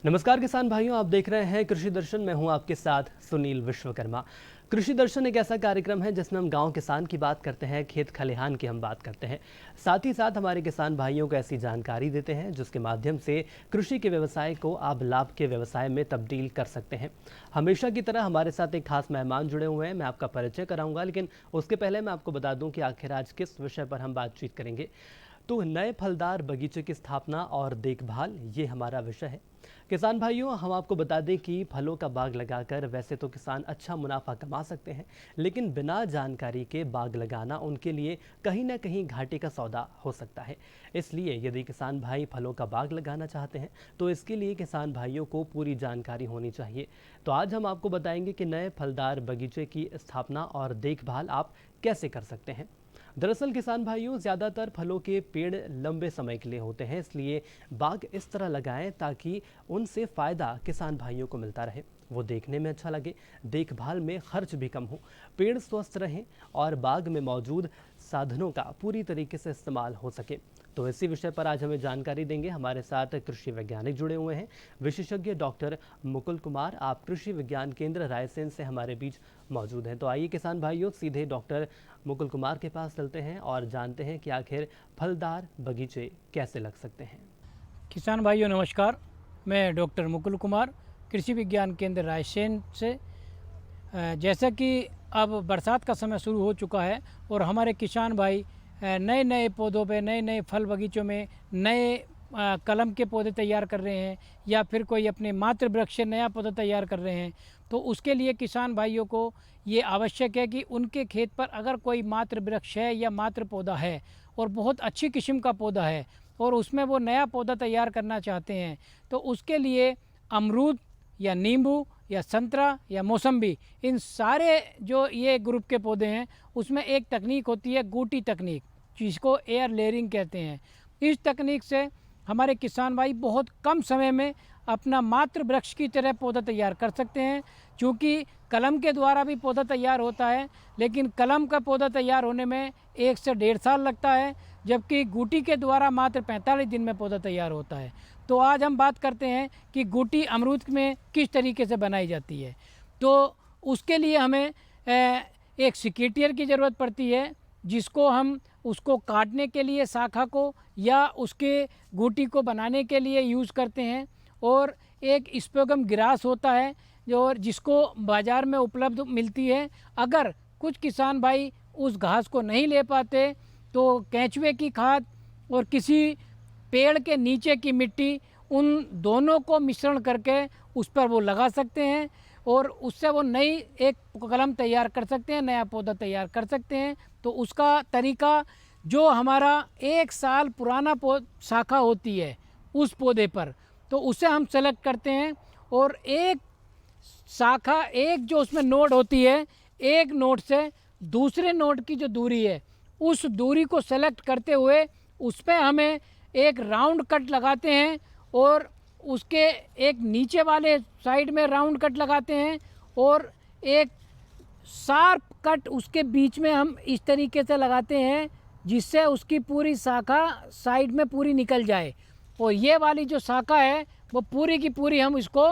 नमस्कार किसान भाइयों, आप देख रहे हैं कृषि दर्शन। मैं हूं आपके साथ सुनील विश्वकर्मा। कृषि दर्शन एक ऐसा कार्यक्रम है जिसमें हम गांव किसान की बात करते हैं, खेत खलिहान की हम बात करते हैं। साथ ही साथ हमारे किसान भाइयों को ऐसी जानकारी देते हैं जिसके माध्यम से कृषि के व्यवसाय को आप लाभ के व्यवसाय में तब्दील कर सकते हैं। हमेशा की तरह हमारे साथ एक खास मेहमान जुड़े हुए हैं। मैं आपका परिचय कराऊंगा, लेकिन उसके पहले मैं आपको बता दूं कि आखिर आज किस विषय पर हम बातचीत करेंगे। तो नए फलदार बगीचे की स्थापना और देखभाल, ये हमारा विषय है। किसान भाइयों, हम आपको बता दें कि फलों का बाग लगाकर वैसे तो किसान अच्छा मुनाफा कमा सकते हैं, लेकिन बिना जानकारी के बाग लगाना उनके लिए कहीं ना कहीं घाटे का सौदा हो सकता है। इसलिए यदि किसान भाई फलों का बाग लगाना चाहते हैं तो इसके लिए किसान भाइयों को पूरी जानकारी होनी चाहिए। तो आज हम आपको बताएंगे कि नए फलदार बगीचे की स्थापना और देखभाल आप कैसे कर सकते हैं। दरअसल किसान भाइयों, ज़्यादातर फलों के पेड़ लंबे समय के लिए होते हैं, इसलिए बाग इस तरह लगाएं ताकि उनसे फ़ायदा किसान भाइयों को मिलता रहे, वो देखने में अच्छा लगे, देखभाल में खर्च भी कम हो, पेड़ स्वस्थ रहें और बाग में मौजूद साधनों का पूरी तरीके से इस्तेमाल हो सके। तो इसी विषय पर आज हमें जानकारी देंगे हमारे साथ कृषि वैज्ञानिक जुड़े हुए हैं, विशेषज्ञ डॉक्टर मुकुल कुमार। आप कृषि विज्ञान केंद्र रायसेन से हमारे बीच मौजूद हैं। तो आइए किसान भाइयों, सीधे डॉक्टर मुकुल कुमार के पास चलते हैं और जानते हैं कि आखिर फलदार बगीचे कैसे लग सकते हैं। किसान भाइयों नमस्कार, मैं डॉक्टर मुकुल कुमार, कृषि विज्ञान केंद्र रायसेन से। जैसा कि अब बरसात का समय शुरू हो चुका है और हमारे किसान भाई नए नए पौधों पे, नए नए फल बगीचों में नए कलम के पौधे तैयार कर रहे हैं या फिर कोई अपने मातृ वृक्ष से नया पौधा तैयार कर रहे हैं। तो उसके लिए किसान भाइयों को ये आवश्यक है कि उनके खेत पर अगर कोई मातृ वृक्ष है या मातृ पौधा है और बहुत अच्छी किस्म का पौधा है और उसमें वो नया पौधा तैयार करना चाहते हैं, तो उसके लिए अमरूद या नींबू या संतरा या मौसम्बी, इन सारे जो ये ग्रुप के पौधे हैं उसमें एक तकनीक होती है गूटी तकनीक, जिसको एयर लेयरिंग कहते हैं। इस तकनीक से हमारे किसान भाई बहुत कम समय में अपना मातृ वृक्ष की तरह पौधा तैयार कर सकते हैं। क्योंकि कलम के द्वारा भी पौधा तैयार होता है, लेकिन कलम का पौधा तैयार होने में 1 से 1.5 साल लगता है, जबकि गूटी के द्वारा मात्र 45 दिन में पौधा तैयार होता है। तो आज हम बात करते हैं कि गूटी अमरूद में किस तरीके से बनाई जाती है। तो उसके लिए हमें एक सिकेटियर की ज़रूरत पड़ती है, जिसको हम उसको काटने के लिए शाखा को या उसके गूटी को बनाने के लिए यूज़ करते हैं। और एक स्पोगम ग्रास होता है जो जिसको बाज़ार में उपलब्ध मिलती है। अगर कुछ किसान भाई उस घास को नहीं ले पाते तो केंचुए की खाद और किसी पेड़ के नीचे की मिट्टी, उन दोनों को मिश्रण करके उस पर वो लगा सकते हैं और उससे वो नई एक कलम तैयार कर सकते हैं, नया पौधा तैयार कर सकते हैं। तो उसका तरीका, जो हमारा 1 साल पुराना शाखा होती है उस पौधे पर, तो उसे हम सेलेक्ट करते हैं और एक शाखा, एक जो उसमें नोड होती है, एक नोड से दूसरे नोड की जो दूरी है उस दूरी को सेलेक्ट करते हुए उस पर हमें एक राउंड कट लगाते हैं और उसके एक नीचे वाले साइड में राउंड कट लगाते हैं और एक शार्प कट उसके बीच में हम इस तरीके से लगाते हैं जिससे उसकी पूरी शाखा साइड में पूरी निकल जाए। और ये वाली जो शाखा है वो पूरी की पूरी हम इसको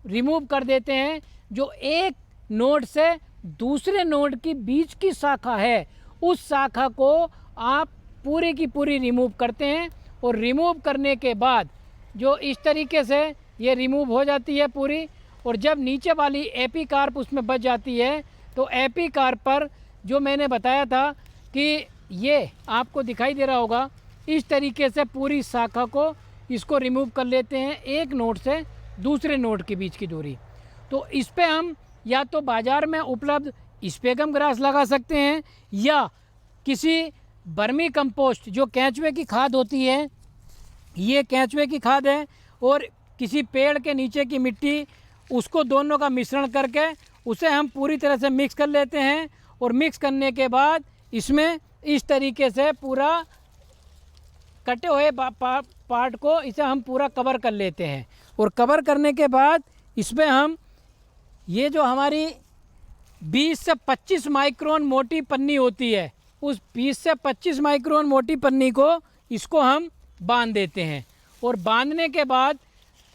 रिमूव कर देते हैं। जो एक नोड से दूसरे नोड की बीच की शाखा है, उस शाखा को आप पूरी की पूरी रिमूव करते हैं। और रिमूव करने के बाद जो इस तरीके से ये रिमूव हो जाती है पूरी, और जब नीचे वाली एपीकार्प उसमें बच जाती है तो एपीकार्प पर जो मैंने बताया था कि ये आपको दिखाई दे रहा होगा, इस तरीके से पूरी शाखा को इसको रिमूव कर लेते हैं, एक नोड से दूसरे नोड के बीच की दूरी। तो इस पे हम या तो बाज़ार में उपलब्ध स्पेगम ग्रास लगा सकते हैं या किसी वर्मी कंपोस्ट, जो केंचुए की खाद होती है, ये केंचुए की खाद है, और किसी पेड़ के नीचे की मिट्टी, उसको दोनों का मिश्रण करके उसे हम पूरी तरह से मिक्स कर लेते हैं। और मिक्स करने के बाद इसमें इस तरीके से पूरा कटे हुए पार्ट को इसे हम पूरा कवर कर लेते हैं। और कवर करने के बाद इसमें हम ये जो हमारी 20 से 25 माइक्रोन मोटी पन्नी होती है, उस 20 से 25 माइक्रोन मोटी पन्नी को इसको हम बांध देते हैं। और बांधने के बाद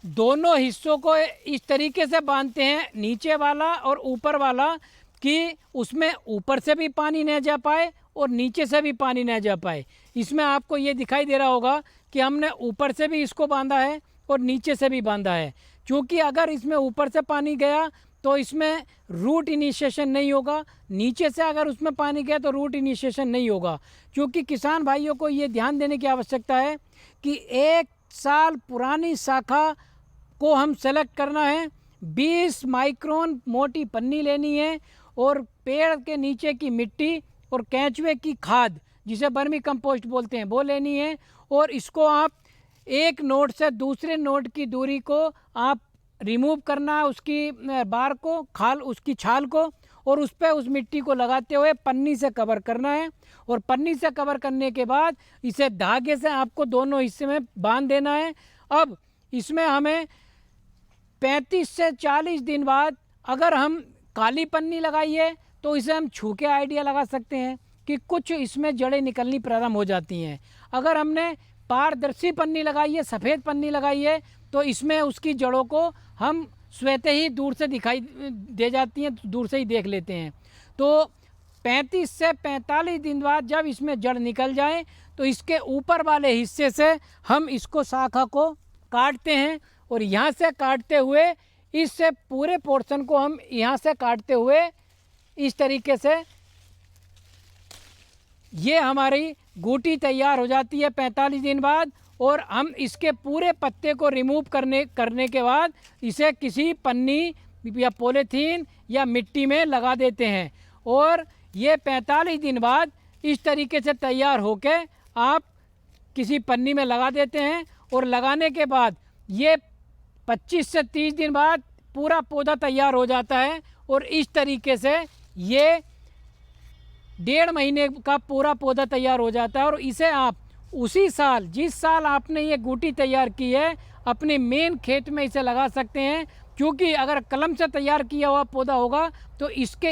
दोनों हिस्सों को इस तरीके से बांधते हैं, नीचे वाला और ऊपर वाला, कि उसमें ऊपर से भी पानी न जा पाए और नीचे से भी पानी न जा पाए। इसमें आपको ये दिखाई दे रहा होगा कि हमने ऊपर से भी इसको बांधा है और नीचे से भी बांधा है, क्योंकि अगर इसमें ऊपर से पानी गया तो इसमें रूट इनिशिएशन नहीं होगा, नीचे से अगर उसमें पानी गया तो रूट इनिशिएशन नहीं होगा। क्योंकि किसान भाइयों को ये ध्यान देने की आवश्यकता है कि 1 साल पुरानी शाखा को हम सेलेक्ट करना है, 20 माइक्रोन मोटी पन्नी लेनी है और पेड़ के नीचे की मिट्टी और केंचुए की खाद, जिसे वर्मी कंपोस्ट बोलते हैं, वो लेनी है। और इसको आप एक नोड से दूसरे नोड की दूरी को आप रिमूव करना है, उसकी बार को, खाल, उसकी छाल को, और उस पर उस मिट्टी को लगाते हुए पन्नी से कवर करना है। और पन्नी से कवर करने के बाद इसे धागे से आपको दोनों हिस्से में बांध देना है। अब इसमें हमें 35 से 40 दिन बाद अगर हम काली पन्नी लगाइए तो इसे हम छू के आइडिया लगा सकते हैं कि कुछ इसमें जड़ें निकलनी प्रारंभ हो जाती हैं। अगर हमने पारदर्शी पन्नी लगाई है, सफ़ेद पन्नी लगाई है, तो इसमें उसकी जड़ों को हम स्वतः ही दूर से दिखाई दे जाती हैं, दूर से ही देख लेते हैं। तो 35 से 45 दिन बाद जब इसमें जड़ निकल जाए तो इसके ऊपर वाले हिस्से से हम इसको शाखा को काटते हैं, और यहाँ से काटते हुए इस पूरे पोर्शन को हम यहाँ से काटते हुए इस तरीके से ये हमारी गूटी तैयार हो जाती है 45 दिन बाद। और हम इसके पूरे पत्ते को रिमूव करने के बाद इसे किसी पन्नी या पॉलीथीन या मिट्टी में लगा देते हैं, और ये 45 दिन बाद इस तरीके से तैयार होके आप किसी पन्नी में लगा देते हैं। और लगाने के बाद ये 25 से 30 दिन बाद पूरा पौधा तैयार हो जाता है, और इस तरीके से ये 1.5 महीने का पूरा पौधा तैयार हो जाता है। और इसे आप उसी साल, जिस साल आपने ये गूटी तैयार की है, अपने मेन खेत में इसे लगा सकते हैं। क्योंकि अगर कलम से तैयार किया हुआ पौधा होगा तो इसके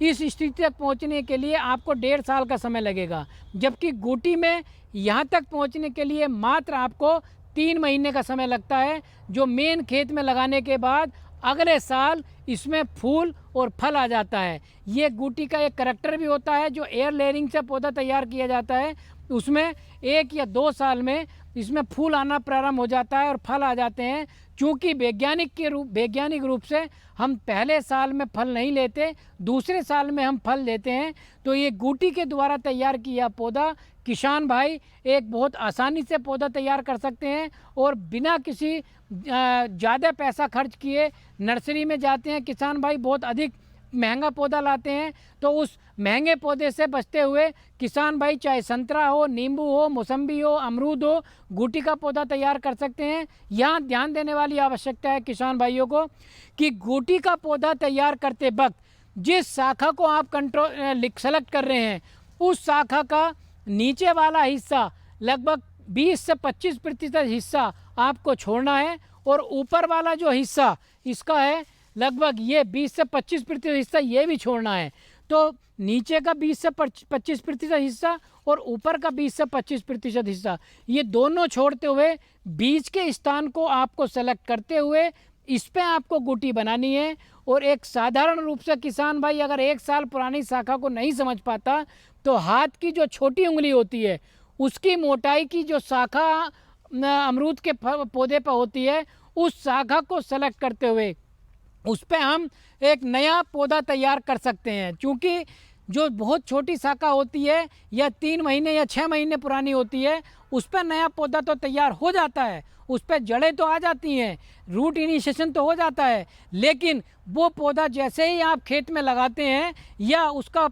इस स्थिति तक पहुंचने के लिए आपको 1.5 साल का समय लगेगा, जबकि गूटी में यहाँ तक पहुंचने के लिए मात्र आपको 3 महीने का समय लगता है, जो मेन खेत में लगाने के बाद अगले साल इसमें फूल और फल आ जाता है। ये गूटी का एक करैक्टर भी होता है, जो एयर लेयरिंग से पौधा तैयार किया जाता है, उसमें 1 या 2 साल में इसमें फूल आना प्रारंभ हो जाता है और फल आ जाते हैं। चूँकि वैज्ञानिक रूप से हम पहले साल में फल नहीं लेते, दूसरे साल में हम फल लेते हैं। तो ये गूटी के द्वारा तैयार किया पौधा किसान भाई एक बहुत आसानी से पौधा तैयार कर सकते हैं, और बिना किसी ज़्यादा पैसा खर्च किए नर्सरी में जाते हैं किसान भाई, बहुत अधिक महंगा पौधा लाते हैं, तो उस महंगे पौधे से बचते हुए किसान भाई चाहे संतरा हो, नींबू हो, मौसम्बी हो, अमरूद हो, गूटी का पौधा तैयार कर सकते हैं। यहाँ ध्यान देने वाली आवश्यकता है किसान भाइयों को कि गूटी का पौधा तैयार करते वक्त जिस शाखा को आप सेलेक्ट कर रहे हैं, उस शाखा का नीचे वाला हिस्सा लगभग 20 से 25% हिस्सा आपको छोड़ना है, और ऊपर वाला जो हिस्सा इसका है लगभग ये 20 से 25% हिस्सा ये भी छोड़ना है। तो नीचे का 20 से 25% हिस्सा और ऊपर का 20 से 25% हिस्सा, ये दोनों छोड़ते हुए बीच के स्थान को आपको सेलेक्ट करते हुए इस पे आपको गूटी बनानी है। और एक साधारण रूप से किसान भाई अगर 1 साल पुरानी शाखा को नहीं समझ पाता, तो हाथ की जो छोटी उंगली होती है उसकी मोटाई की जो शाखा अमरूद के पौधे पर होती है, उस शाखा को सेलेक्ट करते हुए उस पर हम एक नया पौधा तैयार कर सकते हैं। क्योंकि जो बहुत छोटी शाखा होती है या 3 महीने या 6 महीने पुरानी होती है, उस पर नया पौधा तो तैयार हो जाता है, उस पर जड़ें तो आ जाती हैं, रूट इनिशिएशन तो हो जाता है, लेकिन वो पौधा जैसे ही आप खेत में लगाते हैं या उसका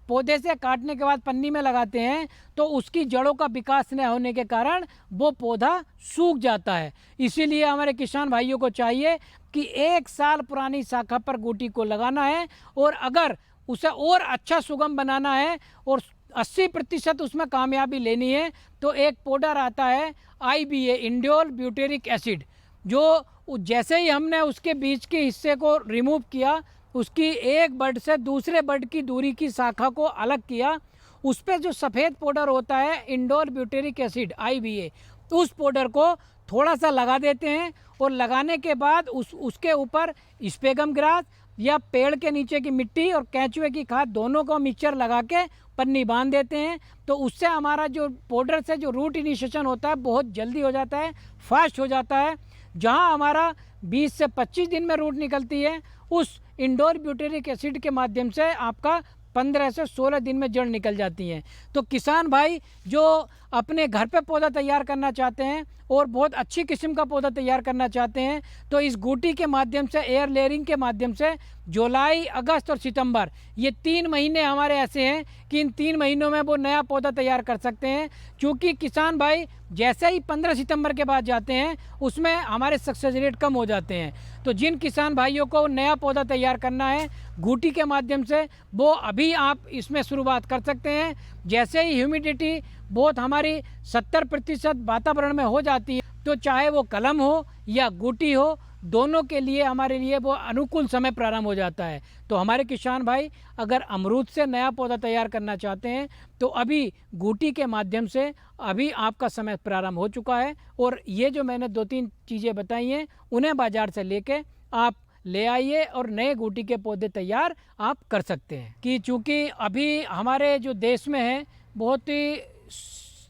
पौधे से काटने के बाद पन्नी में लगाते हैं, तो उसकी जड़ों का विकास न होने के कारण वो पौधा सूख जाता है। इसीलिए हमारे किसान भाइयों को चाहिए कि 1 साल पुरानी शाखा पर गूटी को लगाना है, और अगर उसे और अच्छा सुगम बनाना है और 80% उसमें कामयाबी लेनी है, तो एक पाउडर आता है IBA, इंडोल ब्यूटेरिक एसिड, जो जैसे ही हमने उसके बीच के हिस्से को रिमूव किया, उसकी एक बड से दूसरे बड की दूरी की शाखा को अलग किया, उस पर जो सफ़ेद पाउडर होता है इंडोल ब्यूटेरिक एसिड IBA, उस पाउडर को थोड़ा सा लगा देते हैं और लगाने के बाद उसके ऊपर स्पेगम ग्रास या पेड़ के नीचे की मिट्टी और केंचुए की खाद दोनों को मिक्सचर लगा के पन्नी बांध देते हैं। तो उससे हमारा जो पाउडर से जो रूट इनिशिएशन होता है बहुत जल्दी हो जाता है, फास्ट हो जाता है। जहां हमारा 20 से 25 दिन में रूट निकलती है, उस इंडोर ब्यूटेरिक एसिड के माध्यम से आपका 15 से 16 दिन में जड़ निकल जाती हैं। तो किसान भाई जो अपने घर पे पौधा तैयार करना चाहते हैं और बहुत अच्छी किस्म का पौधा तैयार करना चाहते हैं, तो इस गूटी के माध्यम से, एयर लेयरिंग के माध्यम से जुलाई, अगस्त और सितंबर, ये 3 महीने हमारे ऐसे हैं कि इन 3 महीनों में वो नया पौधा तैयार कर सकते हैं। क्योंकि किसान भाई जैसे ही 15 सितंबर के बाद जाते हैं उसमें हमारे सक्सेस रेट कम हो जाते हैं। तो जिन किसान भाइयों को नया पौधा तैयार करना है गूटी के माध्यम से, वो अभी आप इसमें शुरुआत कर सकते हैं। जैसे ही ह्यूमिडिटी बहुत हमारी 70% वातावरण में हो जाती है, तो चाहे वो कलम हो या गूटी हो, दोनों के लिए हमारे लिए वो अनुकूल समय प्रारंभ हो जाता है। तो हमारे किसान भाई अगर अमरूद से नया पौधा तैयार करना चाहते हैं तो अभी गूटी के माध्यम से अभी आपका समय प्रारंभ हो चुका है। और ये जो मैंने 2-3 चीज़ें बताई हैं उन्हें बाज़ार से लेके आप ले आइए और नए गूटी के पौधे तैयार आप कर सकते हैं। कि चूँकि अभी हमारे जो देश में है बहुत ही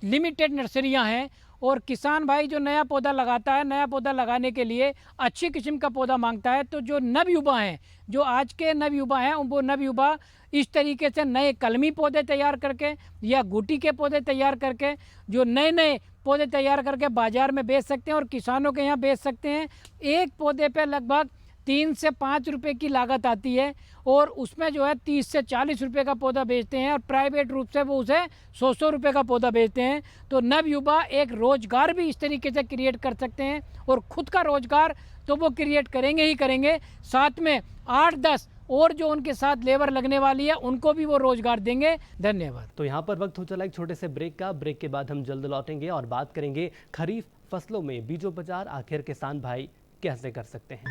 लिमिटेड नर्सरियाँ हैं और किसान भाई जो नया पौधा लगाता है, नया पौधा लगाने के लिए अच्छी किस्म का पौधा मांगता है। तो जो नवयुवा हैं, जो आज के नवयुवा हैं, वो नवयुवा इस तरीके से नए कलमी पौधे तैयार करके या गूटी के पौधे तैयार करके जो नए नए पौधे तैयार करके बाज़ार में बेच सकते हैं और किसानों के यहाँ बेच सकते हैं। एक पौधे पे लगभग 3 से 5 रुपए की लागत आती है और उसमें जो है 30 से 40 रुपए का पौधा बेचते हैं और प्राइवेट रूप से वो उसे 100 रुपए का पौधा बेचते हैं। तो नवयुवा एक रोजगार भी इस तरीके से क्रिएट कर सकते हैं और खुद का रोजगार तो वो क्रिएट करेंगे ही करेंगे, साथ में 8-10 और जो उनके साथ लेबर लगने वाली है उनको भी वो रोजगार देंगे। धन्यवाद। तो यहाँ पर वक्त हो चला एक छोटे से ब्रेक का। ब्रेक के बाद हम जल्द लौटेंगे और बात करेंगे खरीफ फसलों में बीजोपचार आखिर किसान भाई कैसे कर सकते हैं।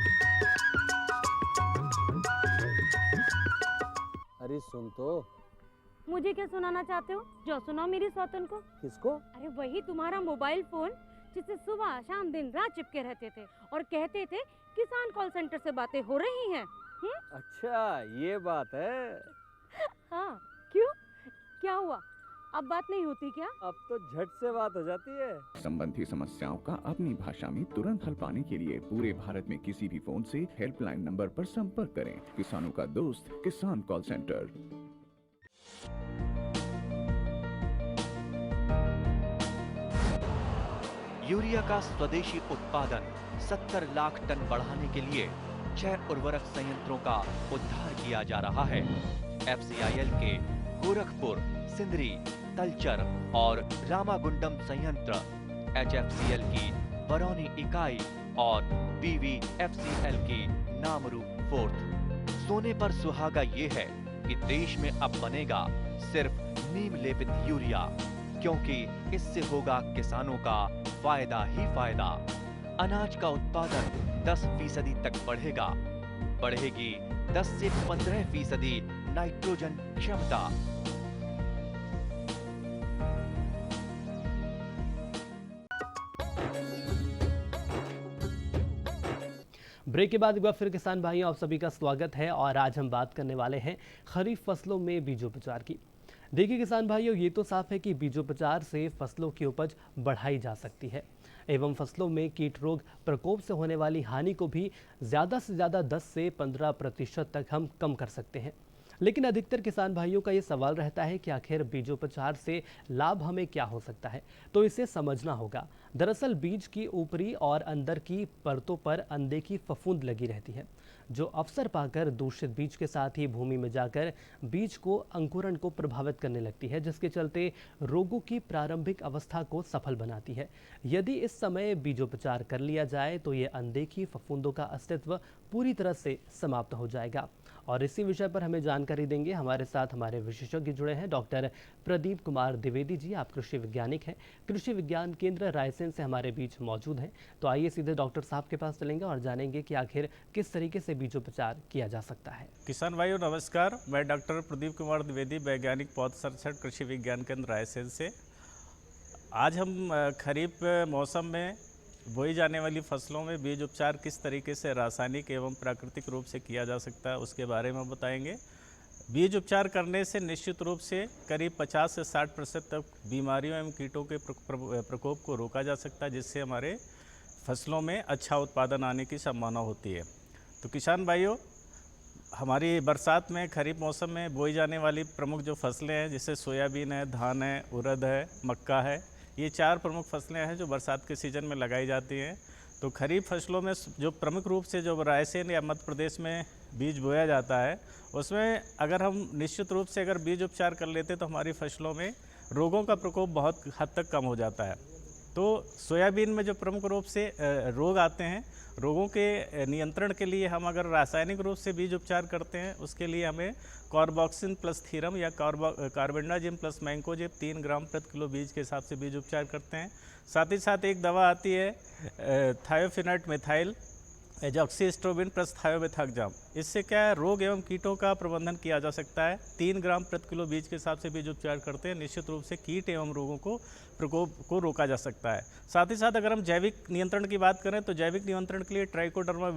अरे सुन तो। मुझे क्या सुनाना चाहते हो? जो सुनाओ मेरी सौतन को। किसको? अरे वही तुम्हारा मोबाइल फोन जिससे सुबह शाम दिन रात चिपके रहते थे और कहते थे किसान कॉल सेंटर से बातें हो रही हैं। अच्छा ये बात है। हाँ क्यों, क्या हुआ? अब बात नहीं होती क्या? अब तो झट से बात हो जाती है। संबंधी समस्याओं का अपनी भाषा में तुरंत हल पाने के लिए पूरे भारत में किसी भी फोन से हेल्पलाइन नंबर पर संपर्क करें। किसानों का दोस्त किसान कॉल सेंटर। यूरिया का स्वदेशी उत्पादन 70 लाख टन बढ़ाने के लिए 6 उर्वरक संयंत्रों का उद्धार किया जा रहा है। FCIL के गोरखपुर, सिंदरी, तलचर और रामागुंडम संयंत्र, HFCL की बरौनी इकाई और BVFCL की नामरू फोर्थ। सोने पर सुहागा ये है कि देश में अब बनेगा सिर्फ नीम लेपित यूरिया, क्योंकि इससे होगा किसानों का फायदा ही फायदा। अनाज का उत्पादन 10% तक बढ़ेगा। बढ़ेगी 10 से 15% नाइट्रोजन क्षमता। ब्रेक के बाद एक बार फिर किसान भाइयों आप सभी का स्वागत है और आज हम बात करने वाले हैं खरीफ फसलों में बीजोपचार की। देखिए किसान भाइयों, ये तो साफ है कि बीजोपचार से फसलों की उपज बढ़ाई जा सकती है एवं फसलों में कीट रोग प्रकोप से होने वाली हानि को भी ज़्यादा से ज़्यादा 10 से 15% तक हम कम कर सकते हैं। लेकिन अधिकतर किसान भाइयों का ये सवाल रहता है कि आखिर बीजोपचार से लाभ हमें क्या हो सकता है, तो इसे समझना होगा। दरअसल बीज की ऊपरी और अंदर की परतों पर अंडे की फफूंद लगी रहती है, जो अवसर पाकर दूषित बीज के साथ ही भूमि में जाकर बीज को अंकुरण को प्रभावित करने लगती है, जिसके चलते रोगों की प्रारंभिक अवस्था को सफल बनाती है। यदि इस समय बीजोपचार कर लिया जाए तो ये अंडे की फफूंदों का अस्तित्व पूरी तरह से समाप्त हो जाएगा। और इसी विषय पर हमें जानकारी देंगे हमारे साथ हमारे विशेषज्ञ जुड़े हैं। डॉक्टर प्रदीप कुमार द्विवेदी जी, आप कृषि वैज्ञानिक हैं, कृषि विज्ञान केंद्र रायसेन से हमारे बीच मौजूद हैं। तो आइए सीधे डॉक्टर साहब के पास चलेंगे और जानेंगे कि आखिर किस तरीके से बीजोपचार किया जा सकता है। किसान भाइयों नमस्कार, मैं डॉक्टर प्रदीप कुमार द्विवेदी, वैज्ञानिक पौध संरक्षण कृषि विज्ञान केंद्र रायसेन से। आज हम खरीफ मौसम में बोई जाने वाली फसलों में बीज उपचार किस तरीके से रासायनिक एवं प्राकृतिक रूप से किया जा सकता है उसके बारे में बताएंगे। बीज उपचार करने से निश्चित रूप से करीब 50 से 60% तक बीमारियों एवं कीटों के प्रकोप को रोका जा सकता है, जिससे हमारे फसलों में अच्छा उत्पादन आने की संभावना होती है। तो किसान भाइयों, हमारी बरसात में खरीफ मौसम में बोई जाने वाली प्रमुख जो फसलें हैं, जैसे सोयाबीन है, धान है, उड़द है, मक्का है, ये 4 प्रमुख फसलें हैं जो बरसात के सीज़न में लगाई जाती हैं। तो खरीफ फसलों में जो प्रमुख रूप से जो रायसेन या मध्य प्रदेश में बीज बोया जाता है, उसमें अगर हम निश्चित रूप से अगर बीज उपचार कर लेते तो हमारी फसलों में रोगों का प्रकोप बहुत हद तक कम हो जाता है। तो सोयाबीन में जो प्रमुख रूप से रोग आते हैं, रोगों के नियंत्रण के लिए हम अगर रासायनिक रूप से बीज उपचार करते हैं, उसके लिए हमें कार्बोक्सिन प्लस थीरम या कार्बेंडाजिम प्लस मैंकोजेब 3 ग्राम प्रति किलो बीज के हिसाब से बीज उपचार करते हैं। साथ ही साथ एक दवा आती है थायोफिनाइट मिथाइल एजॉक्सीस्ट्रोबिन प्लस थायोमेथाक्जाम। इससे क्या है, रोग एवं कीटों का प्रबंधन किया जा सकता है। 3 ग्राम प्रति किलो बीज के हिसाब से बीज उपचार करते हैं, निश्चित रूप से कीट एवं रोगों को प्रकोप को रोका जा सकता है। साथ ही साथ अगर हम जैविक नियंत्रण की बात करें तो जैविक नियंत्रण के लिए ट्राइकोडर्मा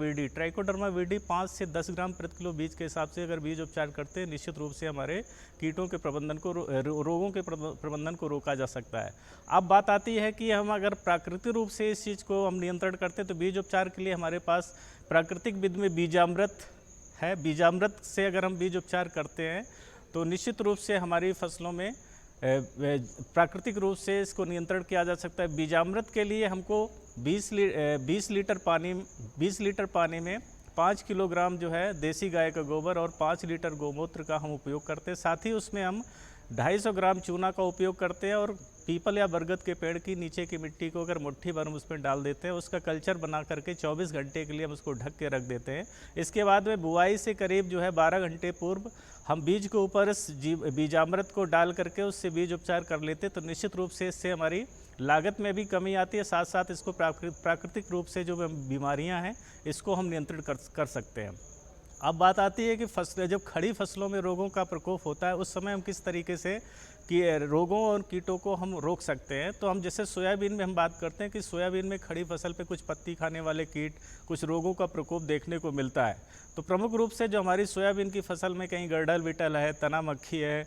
वीडी 5 से 10 ग्राम प्रति किलो बीज के हिसाब से अगर बीज उपचार करते हैं, निश्चित रूप से हमारे कीटों के प्रबंधन को रोगों के प्रबंधन को रोका जा सकता है। अब बात आती है कि हम अगर प्राकृतिक रूप से इस चीज़ को हम नियंत्रण करते हैं तो बीज उपचार के लिए हमारे पास प्राकृतिक विधि में बीजामृत है। बीजामृत से अगर हम बीज उपचार करते हैं तो निश्चित रूप से हमारी फसलों में प्राकृतिक रूप से इसको नियंत्रण किया जा सकता है। बीजामृत के लिए हमको 20 लीटर पानी में 5 किलोग्राम जो है देसी गाय का गोबर और 5 लीटर गोमूत्र का हम उपयोग करते हैं। साथ ही उसमें हम 250 ग्राम चूना का उपयोग करते हैं और पीपल या बरगद के पेड़ की नीचे की मिट्टी को अगर मुट्ठी भर हम उसमें डाल देते हैं, उसका कल्चर बना करके 24 घंटे के लिए हम उसको ढक के रख देते हैं। इसके बाद में बुआई से करीब जो है 12 घंटे पूर्व हम बीज के ऊपर इस बीजामृत को डाल करके उससे बीज उपचार कर लेते हैं। तो निश्चित रूप से इससे हमारी लागत में भी कमी आती है, साथ साथ इसको प्राकृतिक रूप से जो बीमारियां हैं इसको हम नियंत्रण कर सकते हैं। अब बात आती है कि जब खड़ी फसलों में रोगों का प्रकोप होता है उस समय हम किस तरीके से कि रोगों और कीटों को हम रोक सकते हैं। तो हम जैसे सोयाबीन में हम बात करते हैं कि सोयाबीन में खड़ी फसल पे कुछ पत्ती खाने वाले कीट, कुछ रोगों का प्रकोप देखने को मिलता है। तो प्रमुख रूप से जो हमारी सोयाबीन की फसल में कहीं गर्डल बिटल है, तना मक्खी है,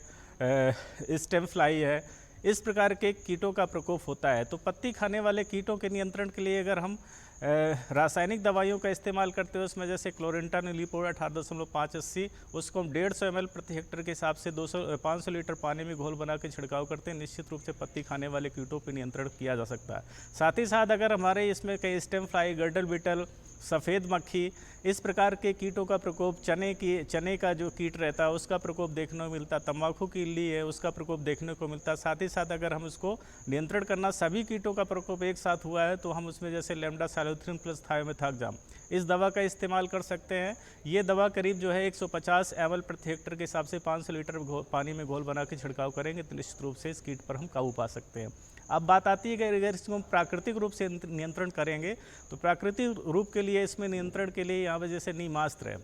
स्टेम फ्लाई है, इस प्रकार के कीटों का प्रकोप होता है। तो पत्ती खाने वाले कीटों के नियंत्रण के लिए अगर हम रासायनिक दवाइयों का इस्तेमाल करते हैं, उसमें जैसे क्लोरेंटा नीलीपोर 18.580 उसको हम 150 ml प्रति हेक्टेयर के हिसाब से 500 लीटर पानी में घोल बना के छिड़काव करते हैं, निश्चित रूप से पत्ती खाने वाले कीटों पर नियंत्रण किया जा सकता है। साथ ही साथ अगर हमारे इसमें कई स्टेम फ्लाई, गर्डल बिटल, सफ़ेद मक्खी, इस प्रकार के कीटों का प्रकोप, चने का जो कीट रहता है उसका प्रकोप देखने को मिलता है, तंबाकू की इल्ली है उसका प्रकोप देखने को मिलता है। साथ ही साथ अगर हम उसको नियंत्रण करना, सभी कीटों का प्रकोप एक साथ हुआ है तो हम उसमें जैसे लैम्डा साइलोथ्रिन प्लस थायोमेथाक्जाम इस दवा का इस्तेमाल कर सकते हैं। ये दवा करीब जो है 150 ml प्रति हेक्टेयर के हिसाब से 500 लीटर पानी में घोल बना के छिड़काव करेंगे तो निश्चित रूप से इस कीट पर हम काबू पा सकते हैं। अब बात आती है कि अगर इसको हम प्राकृतिक रूप से नियंत्रण करेंगे तो प्राकृतिक रूप के लिए इसमें नियंत्रण के लिए यहाँ पर जैसे नीमास्त्र है,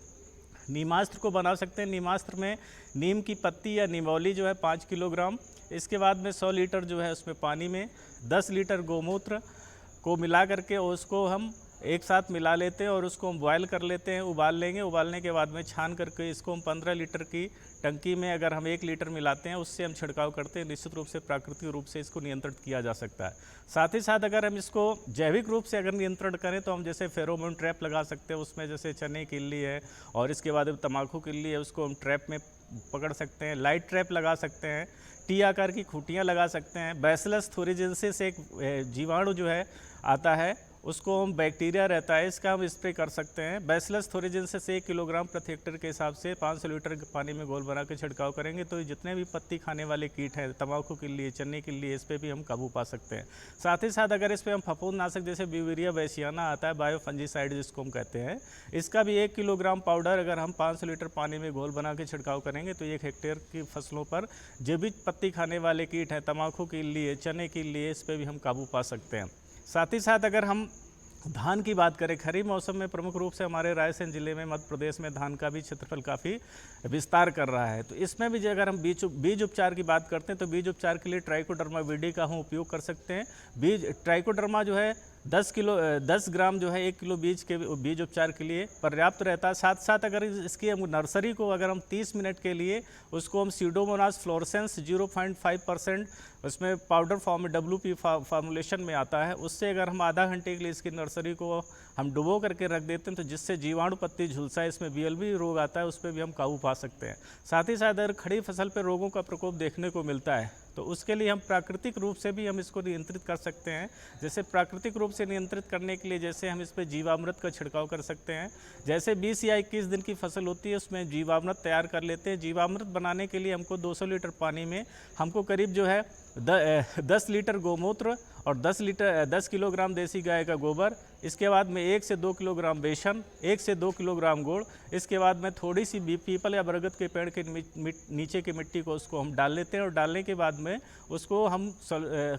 नीमास्त्र को बना सकते हैं। नीमास्त्र में नीम की पत्ती या निमौली जो है 5 किलोग्राम, इसके बाद में 100 लीटर जो है उसमें पानी में 10 लीटर गोमूत्र को मिला करके उसको हम एक साथ मिला लेते हैं और उसको हम बॉयल कर लेते हैं, उबाल लेंगे। उबालने के बाद में छान करके इसको हम 15 लीटर की टंकी में अगर हम 1 लीटर मिलाते हैं उससे हम छिड़काव करते हैं, निश्चित रूप से प्राकृतिक रूप से इसको नियंत्रित किया जा सकता है। साथ ही साथ अगर हम इसको जैविक रूप से अगर नियंत्रण करें तो हम जैसे फेरोमोन ट्रैप लगा सकते हैं, उसमें जैसे चने की इल्ली है और इसके बाद तम्बाकू की इल्ली है उसको हम ट्रैप में पकड़ सकते हैं, लाइट ट्रैप लगा सकते हैं, टी आकार की खूंटियाँ लगा सकते हैं। बैसिलस थोरिजेंसिस एक जीवाणु जो है आता है उसको हम बैक्टीरिया रहता है इसका हम स्प्रे कर सकते हैं। बैसिलस थोरिजेंसिस 1 किलोग्राम प्रति हेक्टेयर के हिसाब से 500 लीटर पानी में घोल बना के छिड़काव करेंगे तो जितने भी पत्ती खाने वाले कीट हैं, तम्बाकू के लिए, चने के लिए, इस पर भी हम काबू पा सकते हैं। साथ ही साथ अगर इस पर हम फफूंदनाशक जैसे ब्यूवेरिया बैसियाना आता है, बायोफंजीसाइड जिसको हम कहते हैं, इसका भी 1 किलोग्राम पाउडर अगर हम 500 लीटर पानी में घोल बना के छिड़काव करेंगे तो 1 हेक्टेयर की फसलों पर जो भी पत्ती खाने वाले कीट हैं, तम्बाकू के लिए, चने के लिए, इस पर भी हम काबू पा सकते हैं। साथ ही साथ अगर हम धान की बात करें, खरीफ मौसम में प्रमुख रूप से हमारे रायसेन जिले में, मध्य प्रदेश में धान का भी क्षेत्रफल काफ़ी विस्तार कर रहा है। तो इसमें भी अगर हम बीज उपचार की बात करते हैं तो बीज उपचार के लिए ट्राइकोडर्मा वीडी का हम उपयोग कर सकते हैं। ट्राइकोडर्मा जो है 10 ग्राम जो है 1 किलो बीज उपचार के लिए पर्याप्त रहता है। साथ साथ अगर इसकी नर्सरी को अगर हम 30 मिनट के लिए उसको हम सीडोमोनास फ्लोरेसेंस 0.5% उसमें पाउडर फॉर्म में WP फॉर्मुलेशन में आता है, उससे अगर हम आधा घंटे के लिए इसकी नर्सरी को हम डुबो करके रख देते हैं तो जिससे जीवाणु पत्ती झुलसा है, इसमें BLB रोग आता है, उस पर भी हम काबू पा सकते हैं। साथ ही साथ अगर खड़ी फसल पर रोगों का प्रकोप देखने को मिलता है तो उसके लिए हम प्राकृतिक रूप से भी हम इसको नियंत्रित कर सकते हैं। जैसे प्राकृतिक रूप से नियंत्रित करने के लिए जैसे हम इस पर जीवामृत का छिड़काव कर सकते हैं। जैसे 20 या 21 दिन की फसल होती है उसमें जीवामृत तैयार कर लेते हैं। जीवामृत बनाने के लिए हमको 200 लीटर पानी में हमको करीब जो है 10 लीटर गोमूत्र और 10 किलोग्राम देसी गाय का गोबर, इसके बाद में 1 से 2 किलोग्राम बेसन, 1 से 2 किलोग्राम गुड़, इसके बाद में थोड़ी सी पीपल या बरगद के पेड़ के नीचे की मिट्टी को उसको हम डाल लेते हैं और डालने के बाद में उसको हम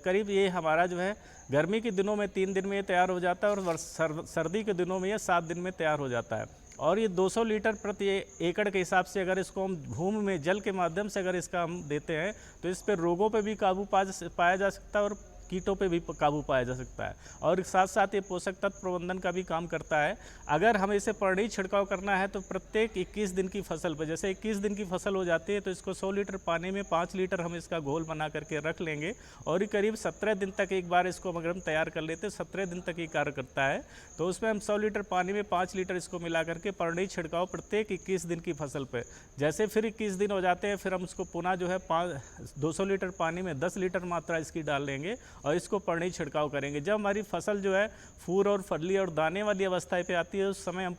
करीब ये हमारा जो है गर्मी के दिनों में 3 दिन में ये तैयार हो जाता है और सर्दी के दिनों में ये 7 दिन में तैयार हो जाता है। और ये 200 लीटर प्रति एकड़ के हिसाब से अगर इसको हम भूमि में जल के माध्यम से अगर इसका हम देते हैं तो इस पर रोगों पे भी काबू पाया जा सकता है और कीटों पे भी काबू पाया जा सकता है। और साथ साथ ये पोषक तत्व प्रबंधन का भी काम करता है। अगर हमें इसे पर्णी छिड़काव करना है तो प्रत्येक 21 दिन की फसल पर, जैसे 21 दिन की फसल हो जाती है तो इसको 100 लीटर पानी में 5 लीटर हम इसका घोल बना करके रख लेंगे और ये करीब 17 दिन तक एक बार इसको अगर हम तैयार कर लेते हैं 17 दिन तक ये कार्य करता है। तो उसमें हम 100 लीटर पानी में 5 लीटर इसको मिला करके पर्णी छिड़काव प्रत्येक 21 दिन की फसल पर, जैसे फिर 21 दिन हो जाते हैं फिर हम उसको पुनः जो है 200 लीटर पानी में 10 लीटर मात्रा इसकी डाल लेंगे और इसको पर्णी छिड़काव करेंगे। जब हमारी फसल जो है फूल और फली और दाने वाली अवस्था पे आती है उस समय हम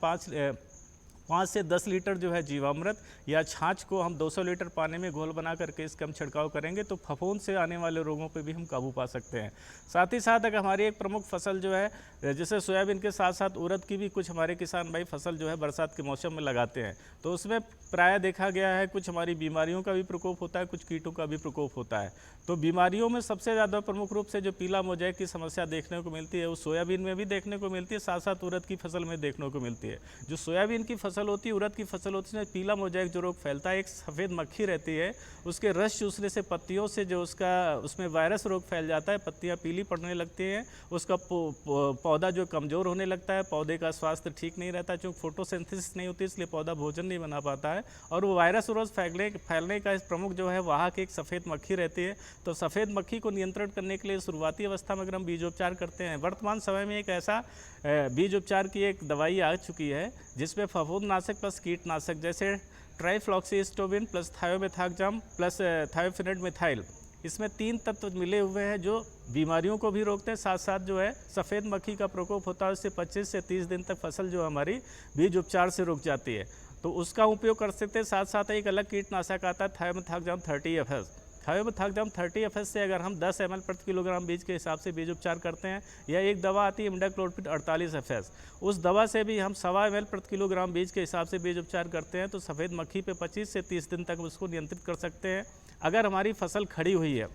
5 से 10 लीटर जो है जीवामृत या छाछ को हम 200 लीटर पानी में घोल बना करके इसका हम छिड़काव करेंगे तो फफूंद से आने वाले रोगों पे भी हम काबू पा सकते हैं। साथ ही साथ अगर हमारी एक प्रमुख फसल जो है जैसे सोयाबीन के साथ साथ उड़द की भी कुछ हमारे किसान भाई फसल जो है बरसात के मौसम में लगाते हैं तो उसमें प्राय देखा गया है कुछ हमारी बीमारियों का भी प्रकोप होता है, कुछ कीटों का भी प्रकोप होता है। तो बीमारियों में सबसे ज़्यादा प्रमुख रूप से जो पीला मोज़ेक की समस्या देखने को मिलती है वो सोयाबीन में भी देखने को मिलती है, साथ साथ उड़द की फसल में देखने को मिलती है। जो सोयाबीन की फसल होती है, उड़द की फसल होती है, पीला मोज़ेक जो रोग फैलता है, एक सफ़ेद मक्खी रहती है, उसके रस चूसने से पत्तियों से जो उसमें वायरस रोग फैल जाता है, पत्तियाँ पीली पड़ने लगती हैं, उसका पौधा जो कमज़ोर होने लगता है, पौधे का स्वास्थ्य ठीक नहीं रहता, चूँकि फोटोसिंथेसिस नहीं होती इसलिए पौधा भोजन नहीं बना पाता है और वो वायरस रोग फैलने का प्रमुख जो है वाहक एक सफ़ेद मक्खी रहती है। तो सफ़ेद मक्खी को नियंत्रण करने के लिए शुरुआती अवस्था में अगर हम बीजोपचार करते हैं, वर्तमान समय में एक ऐसा बीज उपचार की एक दवाई आ चुकी है जिसमें फफूंदनाशक प्लस कीटनाशक जैसे ट्राइफ्लॉक्सीस्टोबिन प्लस थायोमेथाक्जाम प्लस थायोफिनेट मिथाइल, इसमें 3 तत्व मिले हुए हैं जो बीमारियों को भी रोकते हैं, साथ साथ जो है सफ़ेद मक्खी का प्रकोप होता है उससे 25 से 30 दिन तक फसल जो हमारी बीज उपचार से रुक जाती है, तो उसका उपयोग कर सकते हैं। साथ साथ एक अलग कीटनाशक आता है थायोमेथाक्जाम 30 थायोमेथाक्जाम 30 से अगर हम 10 ml प्रति किलोग्राम बीज के हिसाब से बीज उपचार करते हैं, या एक दवा आती है इमिडाक्लोप्रिड 48 उस दवा से भी हम 1.25 ml प्रति किलोग्राम बीज के हिसाब से बीज उपचार करते हैं तो सफ़ेद मक्खी पे 25 से 30 दिन तक उसको नियंत्रित कर सकते हैं। अगर हमारी फसल खड़ी हुई है,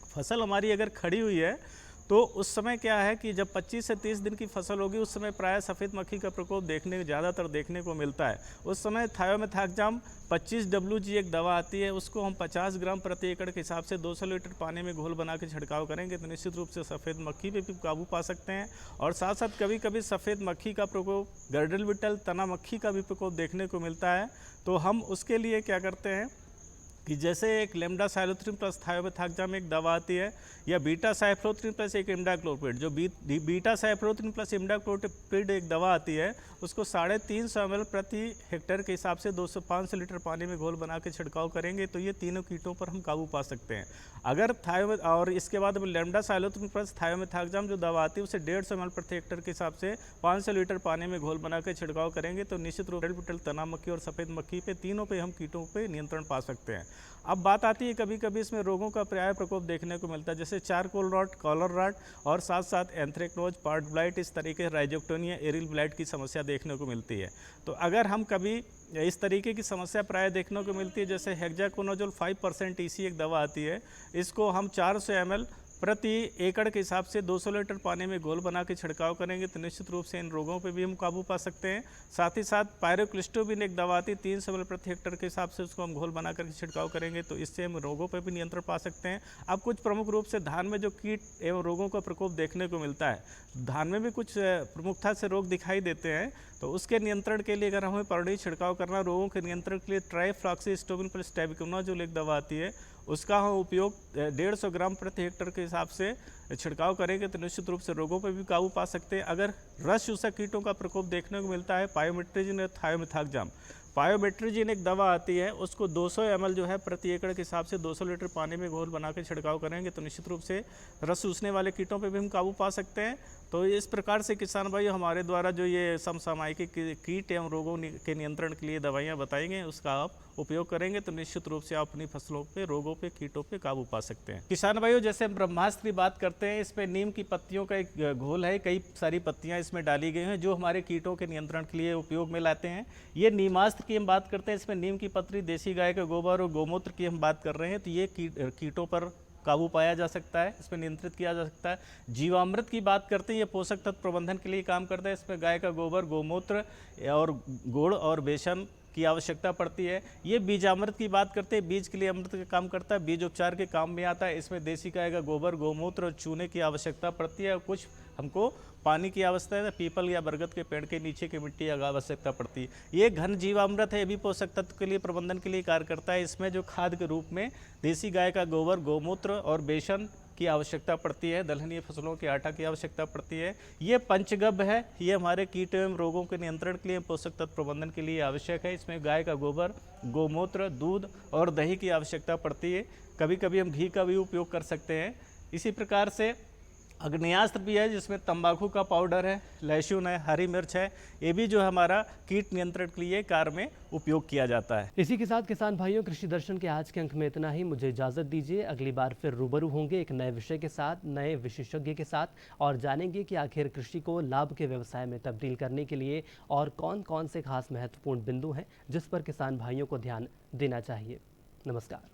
फसल हमारी अगर खड़ी हुई है तो उस समय क्या है कि जब 25 से 30 दिन की फसल होगी उस समय प्रायः सफ़ेद मक्खी का प्रकोप ज़्यादातर देखने को मिलता है। उस समय थायोमेथाक्जाम 25 WG एक दवा आती है, उसको हम 50 ग्राम प्रति एकड़ के हिसाब से 200 लीटर पानी में घोल बना के छिड़काव करेंगे तो निश्चित रूप से सफ़ेद मक्खी पे भी काबू पा सकते हैं। और साथ साथ कभी कभी सफ़ेद मक्खी का प्रकोप, गर्डल बिटल, तना मक्खी का भी प्रकोप देखने को मिलता है, तो हम उसके लिए क्या करते हैं कि जैसे एक लेमडा साइलोथ्रिन प्लस थायोमेथाक्जाम एक दवा आती है, या बीटा साइफ्लोथ्रिन प्लस एक इमिडाक्लोप्रिड, जो बीटा साइफ्लोथ्रिन प्लस इमिडाक्लोप्रिड एक दवा आती है उसको 350 ml प्रति हेक्टेयर के हिसाब से 200-500 लीटर पानी में घोल बना के छिड़काव करेंगे तो ये तीनों कीटों पर हम काबू पा सकते हैं। अगर और इसके बाद लेमडा साइलोथ्रिन प्लस थायोमेथाक्जाम जो दवा आती है उसे 150 ml प्रति हेक्टेयर के हिसाब से 500 लीटर पानी में घोल बना के छिड़काव करेंगे तो निश्चित रूप से तना मक्खी और सफ़ेद मक्खी पे तीनों पे हम कीटों पे नियंत्रण पा सकते हैं। अब बात आती है कभी कभी इसमें रोगों का प्राय प्रकोप देखने को मिलता है, जैसे चारकोल रॉट, कॉलर रॉट और साथ साथ एंथ्रेक्नोज, पार्ट ब्लाइट, इस तरीके राइजोक्टोनिया, एरिल ब्लाइट की समस्या देखने को मिलती है। तो अगर हम कभी इस तरीके की समस्या प्राय देखने को मिलती है, जैसे हेक्साकोनाजोल 5% EC एक दवा आती है, इसको हम 400 ml प्रति एकड़ के हिसाब से 200 लीटर पानी में घोल बना के छिड़काव करेंगे तो निश्चित रूप से इन रोगों पे भी हम काबू पा सकते हैं। साथ ही साथ पायरोक्लिस्टोबिन एक दवा आती है 300 ml प्रति हेक्टेयर के हिसाब से, उसको हम घोल बना करके छिड़काव करेंगे तो इससे हम रोगों पर भी नियंत्रण पा सकते हैं। अब कुछ प्रमुख रूप से धान में जो कीट एवं रोगों का प्रकोप देखने को मिलता है, धान में भी कुछ प्रमुखता से रोग दिखाई देते हैं, तो उसके नियंत्रण के लिए अगर हमें परड़ी छिड़काव करना, रोगों के नियंत्रण के लिए ट्राइफ्लॉक्सीस्टोबिन प्लस टैबिकोनाजोल एक दवा आती है, उसका हम उपयोग 150 ग्राम प्रति हेक्टेयर के हिसाब से छिड़काव करेंगे तो निश्चित रूप से रोगों पर भी काबू पा सकते हैं। अगर रस चूसक कीटों का प्रकोप देखने को मिलता है, पायोमेट्रिजिन और थायोमिथाक्जाम, पायोमेट्रिजिन एक दवा आती है, उसको 200 ml जो है प्रति एकड़ के हिसाब से 200 लीटर पानी में घोल बना के छिड़काव करेंगे तो निश्चित रूप से रस चूसने वाले कीटों पे भी हम काबू पा सकते हैं। तो इस प्रकार से किसान भाई हमारे द्वारा जो ये समसामयिक कीट एवं रोगों के नियंत्रण के लिए दवाइयाँ बताई गई, उसका आप उपयोग करेंगे तो निश्चित रूप से आप अपनी फसलों पे, रोगों पे, कीटों पे काबू पा सकते हैं। किसान भाइयों, जैसे हम ब्रह्मास्त्र की बात करते हैं, इसमें नीम की पत्तियों का एक घोल है, कई सारी पत्तियां इसमें डाली गई हैं जो हमारे कीटों के नियंत्रण के लिए उपयोग में लाते हैं। ये नीमास्त्र की हम बात करते हैं, इसमें नीम की पत्ती, देसी गाय का गोबर और गौमूत्र की हम बात कर रहे हैं, तो ये कीटों पर काबू पाया जा सकता है, इसमें नियंत्रित किया जा सकता है। जीवामृत की बात करते हैं, ये पोषक तत्व प्रबंधन के लिए काम करता है, इसमें गाय का गोबर, गौमूत्र और गुड़ और बेसन की आवश्यकता पड़ती है। ये बीजामृत की बात करते हैं, बीज के लिए अमृत का काम करता है, बीज उपचार के काम में आता है, इसमें देसी गाय का गोबर, गौमूत्र और चूने की आवश्यकता पड़ती है और कुछ हमको पानी की आवश्यकता है, पीपल या बरगद के पेड़ के नीचे की मिट्टी की आवश्यकता पड़ती है। ये घन जीवामृत है, ये भी पोषक तत्व के लिए प्रबंधन के लिए कार्य करता है। इसमें जो खाद के रूप में देसी गाय का गोबर, गौमूत्र और बेसन की आवश्यकता पड़ती है, दलहनीय फसलों के आटा की आवश्यकता पड़ती है। ये पंचगव्य है, ये हमारे कीट एवं रोगों के नियंत्रण के लिए, पोषक तत्व प्रबंधन के लिए आवश्यक है। इसमें गाय का गोबर, गौमूत्र, दूध और दही की आवश्यकता पड़ती है। कभी कभी हम घी का भी उपयोग कर सकते हैं। इसी प्रकार से अग्नेयास्त्र भी है, जिसमें तंबाकू का पाउडर है, लहसुन है, हरी मिर्च है, ये भी जो है हमारा कीट नियंत्रण के लिए कार्य में उपयोग किया जाता है। इसी के साथ किसान भाइयों, कृषि दर्शन के आज के अंक में इतना ही। मुझे इजाज़त दीजिए, अगली बार फिर रूबरू होंगे एक नए विषय के साथ, नए विशेषज्ञ के साथ, और जानेंगे कि आखिर कृषि को लाभ के व्यवसाय में तब्दील करने के लिए और कौन कौन से खास महत्वपूर्ण बिंदु हैं जिस पर किसान भाइयों को ध्यान देना चाहिए। नमस्कार।